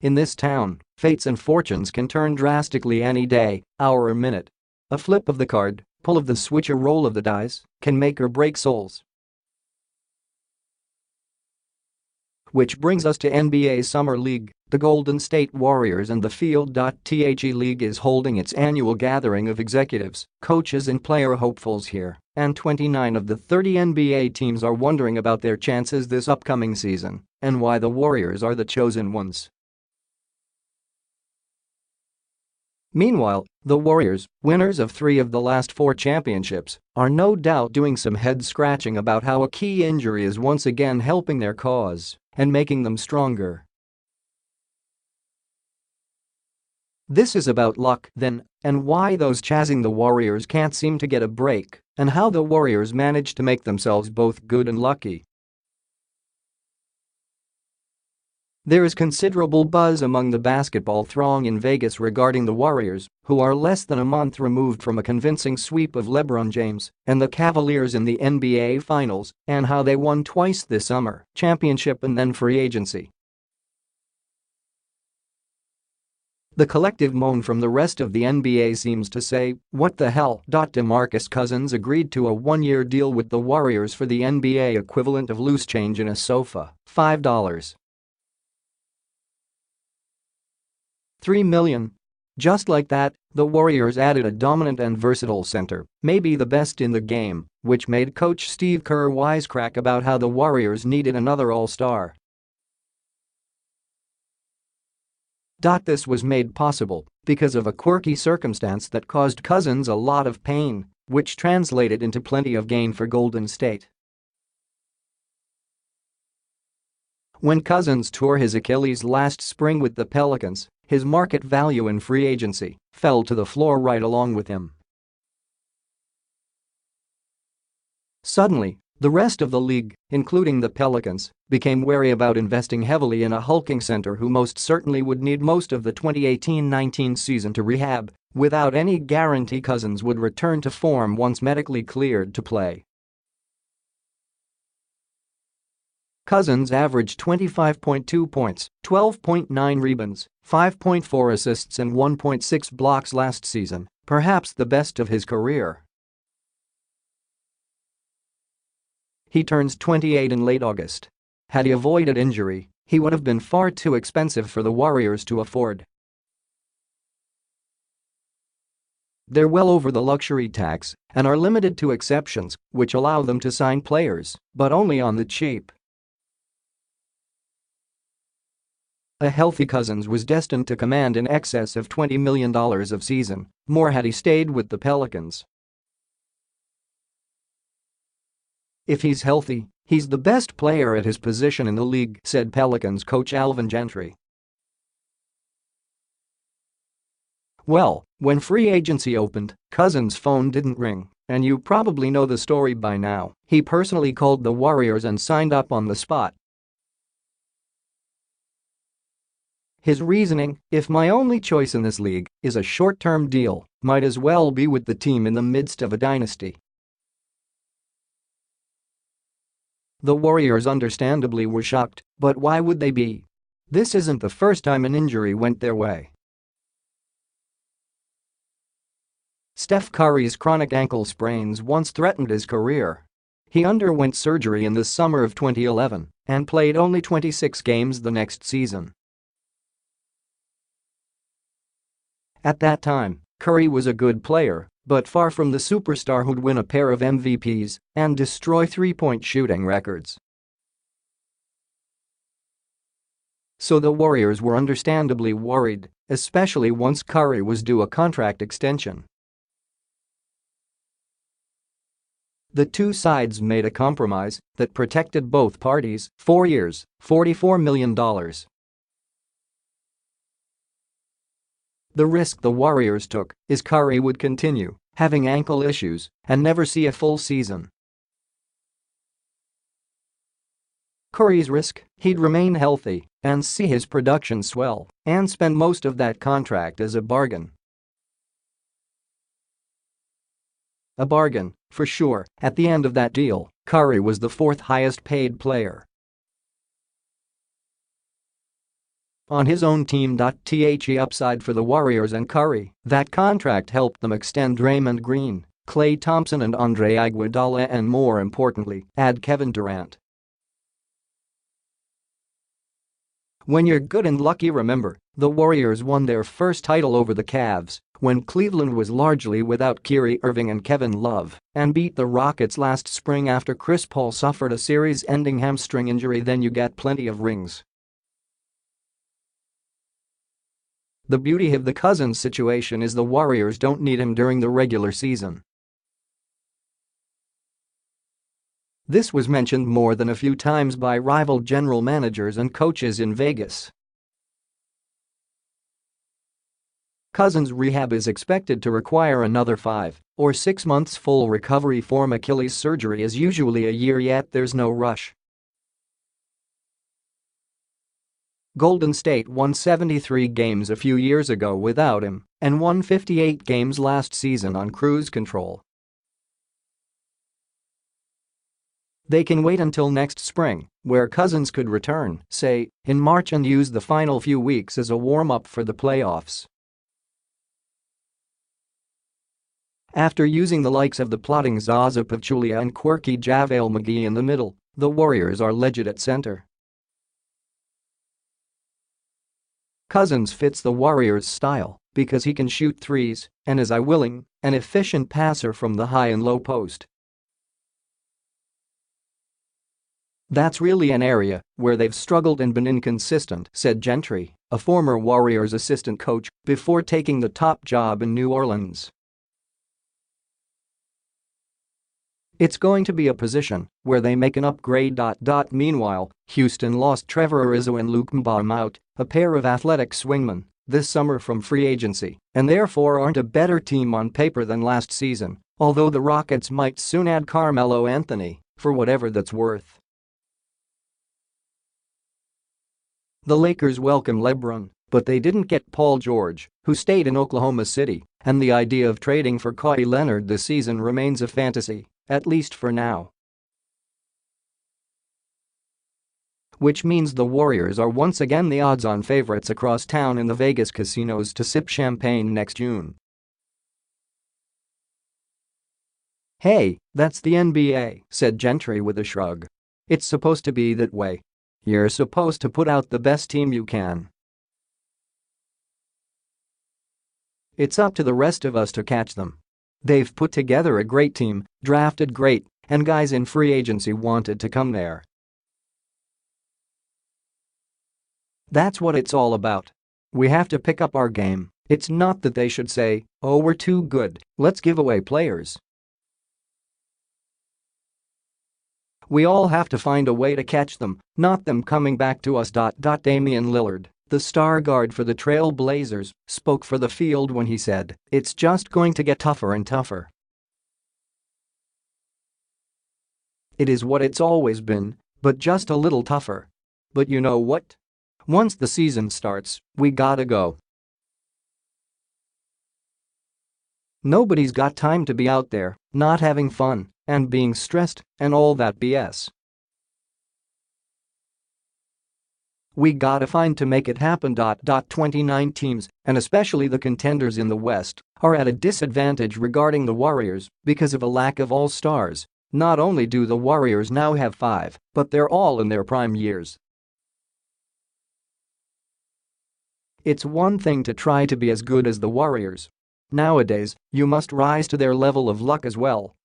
In this town, fates and fortunes can turn drastically any day, hour or minute. A flip of the card, pull of the switch or roll of the dice can make or break souls. Which brings us to NBA Summer League. The Golden State Warriors and the Field.The League is holding its annual gathering of executives, coaches and player hopefuls here, and 29 of the 30 NBA teams are wondering about their chances this upcoming season and why the Warriors are the chosen ones. Meanwhile, the Warriors, winners of 3 of the last 4 championships, are no doubt doing some head-scratching about how a key injury is once again helping their cause and making them stronger. This is about luck, then, and why those chasing the Warriors can't seem to get a break, and how the Warriors manage to make themselves both good and lucky. There is considerable buzz among the basketball throng in Vegas regarding the Warriors, who are less than a month removed from a convincing sweep of LeBron James and the Cavaliers in the NBA Finals, and how they won twice this summer, championship and then free agency. The collective moan from the rest of the NBA seems to say, "What the hell?" DeMarcus Cousins agreed to a 1-year deal with the Warriors for the NBA equivalent of loose change in a sofa, $5. $3 million. Just like that, the Warriors added a dominant and versatile center, maybe the best in the game, which made coach Steve Kerr wisecrack about how the Warriors needed another all-star. This was made possible because of a quirky circumstance that caused Cousins a lot of pain, which translated into plenty of gain for Golden State. When Cousins tore his Achilles last spring with the Pelicans, his market value in free agency fell to the floor right along with him. Suddenly, the rest of the league, including the Pelicans, became wary about investing heavily in a hulking center who most certainly would need most of the 2018-19 season to rehab, without any guarantee Cousins would return to form once medically cleared to play. Cousins averaged 25.2 points, 12.9 rebounds, 5.4 assists and 1.6 blocks last season, perhaps the best of his career. He turns 28 in late August. Had he avoided injury, he would have been far too expensive for the Warriors to afford. They're well over the luxury tax and are limited to exceptions, which allow them to sign players, but only on the cheap. A healthy Cousins was destined to command in excess of $20 million a season, more had he stayed with the Pelicans. "If he's healthy, he's the best player at his position in the league," said Pelicans coach Alvin Gentry. Well, when free agency opened, Cousins' phone didn't ring, and you probably know the story by now. He personally called the Warriors and signed up on the spot. His reasoning, "If my only choice in this league is a short-term deal, might as well be with the team in the midst of a dynasty." The Warriors understandably were shocked, but why would they be? This isn't the first time an injury went their way. Steph Curry's chronic ankle sprains once threatened his career. He underwent surgery in the summer of 2011 and played only 26 games the next season. At that time, Curry was a good player, but far from the superstar who'd win a pair of MVPs and destroy three-point shooting records. So the Warriors were understandably worried, especially once Curry was due a contract extension. The two sides made a compromise that protected both parties, 4 years, $44 million. The risk the Warriors took is Curry would continue having ankle issues and never see a full season. Curry's risk, he'd remain healthy and see his production swell and spend most of that contract as a bargain. A bargain, for sure. At the end of that deal, Curry was the 4th highest paid player. on his own team. The upside for the Warriors and Curry, that contract helped them extend Draymond Green, Klay Thompson and Andre Iguodala and more importantly, add Kevin Durant. When you're good and lucky, remember, the Warriors won their first title over the Cavs when Cleveland was largely without Kyrie Irving and Kevin Love, and beat the Rockets last spring after Chris Paul suffered a series-ending hamstring injury. Then you get plenty of rings. The beauty of the Cousins situation is the Warriors don't need him during the regular season. This was mentioned more than a few times by rival general managers and coaches in Vegas. Cousins' rehab is expected to require another 5 or 6 months. Full recovery from Achilles surgery is usually a year, yet there's no rush. Golden State won 73 games a few years ago without him and won 58 games last season on cruise control. They can wait until next spring, where Cousins could return, say, in March and use the final few weeks as a warm-up for the playoffs. After using the likes of the plotting Zaza Pachulia and quirky JaVale McGee in the middle, the Warriors are legit at center. Cousins fits the Warriors' style because he can shoot threes and is a willing and efficient passer from the high and low post. That's really an area where they've struggled and been inconsistent, said Gentry, a former Warriors assistant coach, before taking the top job in New Orleans. It's going to be a position where they make an upgrade. Meanwhile, Houston lost Trevor Ariza and Luke Mbah, a pair of athletic swingmen, this summer from free agency, and therefore aren't a better team on paper than last season, although the Rockets might soon add Carmelo Anthony, for whatever that's worth. The Lakers welcome LeBron, but they didn't get Paul George, who stayed in Oklahoma City, and the idea of trading for Kawhi Leonard this season remains a fantasy, at least for now. Which means the Warriors are once again the odds-on favorites across town in the Vegas casinos to sip champagne next June. "Hey, that's the NBA," said Gentry with a shrug. "It's supposed to be that way. You're supposed to put out the best team you can. It's up to the rest of us to catch them. They've put together a great team, drafted great, and guys in free agency wanted to come there. That's what it's all about. We have to pick up our game. It's not that they should say, oh, we're too good, let's give away players. We all have to find a way to catch them, not them coming back to us. Damian Lillard, the star guard for the Trail Blazers, spoke for the field when he said, "It's just going to get tougher and tougher. It is what it's always been, but just a little tougher. But you know what? Once the season starts, we gotta go. Nobody's got time to be out there, not having fun, and being stressed, and all that BS. We gotta find to make it happen. 29 teams, and especially the contenders in the West, are at a disadvantage regarding the Warriors because of a lack of all-stars. Not only do the Warriors now have 5, but they're all in their prime years. It's one thing to try to be as good as the Warriors. Nowadays, you must rise to their level of luck as well,